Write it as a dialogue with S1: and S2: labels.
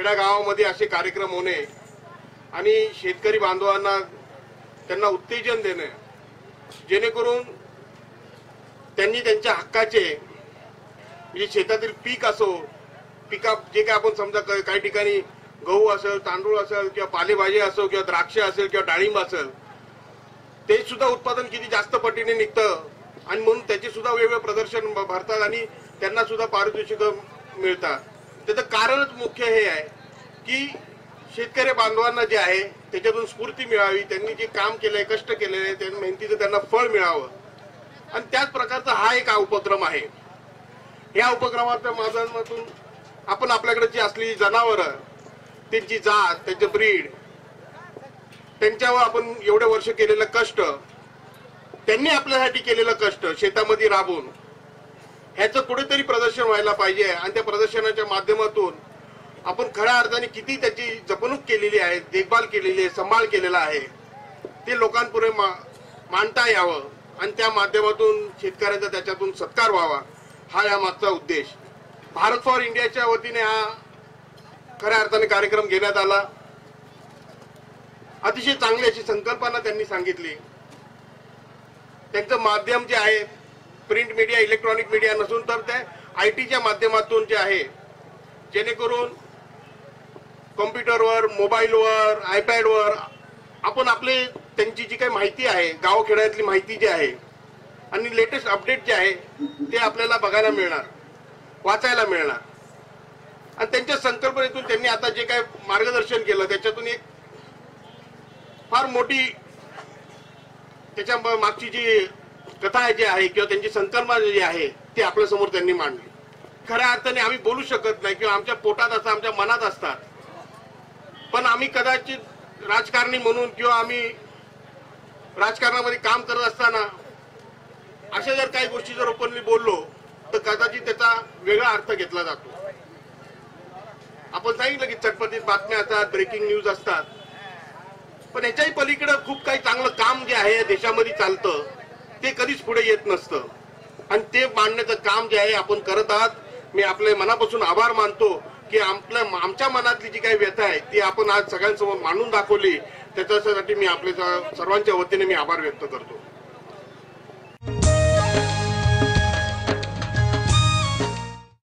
S1: खेड्यागावामध्ये असे कार्यक्रम होणे आणि शेतकरी बांधवांना त्यांना उत्तेजन देणे, जेणेकरून त्यांनी त्यांच्या हक्काचे म्हणजे शेतातील पीक असो, पिका जे काय आपण समजा काही ठिकाणी गहू असेल, तांदूळ असेल किंवा पालेभाज्या असो किंवा द्राक्ष असेल किंवा डाळिंब असेल, ते सुद्धा उत्पादन किती जास्त पटीने निघतं आणि म्हणून त्याचे सुद्धा वेगवेगळे प्रदर्शन भरतात आणि त्यांना सुद्धा पारितोषिक मिळतात. त्याचं कारणच मुख्य हे आहे की शेतकरी बांधवांना जे आहे त्याच्यातून स्फूर्ती मिळावी, त्यांनी जे काम केलंय, कष्ट केलेले, त्यांनी मेहनतीचं त्यांना फळ मिळावं आणि त्याच प्रकारचा हा एक उपक्रम आहे. या उपक्रमाच्या माध्यमातून आपण आपल्याकडे जी असलेली जनावरं, त्यांची जात, त्यांचे ब्रीड, त्यांच्यावर आपण एवढे वर्ष केलेलं कष्ट, त्यांनी आपल्यासाठी केलेलं कष्ट शेतामध्ये राबून ह्याचं कुठेतरी प्रदर्शन व्हायला पाहिजे आणि त्या प्रदर्शनाच्या माध्यमातून आपण खऱ्या अर्थाने किती त्याची जपणूक केलेली आहे, देखभाल केलेली आहे, सांभाळ केलेला आहे ते लोकांपुढे मांडता यावं आणि त्या माध्यमातून शेतकऱ्यांचा त्याच्यातून सत्कार व्हावा, हा या मागचा उद्देश. भारत फॉर इंडियाच्या वतीने हा खऱ्या अर्थाने कार्यक्रम घेण्यात आला. अतिशय चांगली अशी संकल्पना त्यांनी सांगितली. त्यांचं माध्यम जे आहे प्रिंट मीडिया, इलेक्ट्रॉनिक मीडिया नसून तर ते आयटीच्या माध्यमातून जे आहे, जेणेकरून कॉम्प्युटरवर, मोबाईलवर, आयपॅडवर आपण आपले त्यांची जी काही माहिती आहे, गावखेड्यातली माहिती जी आहे आणि लेटेस्ट अपडेट जे आहे ते आपल्याला बघायला मिळणार, वाचायला मिळणार. आणि त्यांच्या संकल्पनेतून त्यांनी आता जे काही मार्गदर्शन केलं त्याच्यातून एक फार मोठी त्याच्या मागची जी कथा जी आहे किंवा त्यांची संकल्पना जी आहे ती आपल्या समोर त्यांनी मांडली. खऱ्या अर्थाने आम्ही बोलू शकत नाही किंवा आमच्या पोटात असतात, आमच्या मनात असतात, पण आम्ही कदाचित राजकारणी म्हणून किंवा आम्ही राजकारणामध्ये काम करत असताना अशा जर काही गोष्टी जर ओपनली बोललो तर कदाचित त्याचा वेगळा अर्थ घेतला जातो. आपण सांगितलं की चटपटीत बातम्या असतात, ब्रेकिंग न्यूज असतात, पण याच्याही पलीकडे खूप काही चांगलं काम जे आहे देशामध्ये चालतं ते कधीच पुढे येत नसतं आणि ते मांडण्याचं काम जे आहे आपण करत आहात. मी आपल्या मनापासून आभार मानतो की आमच्या मनातली जी काही व्यथा आहे ती आपण आज सगळ्यांसमोर मांडून दाखवली. त्याच्यासाठी मी आपल्या सर्वांच्या वतीने मी आभार व्यक्त करतो.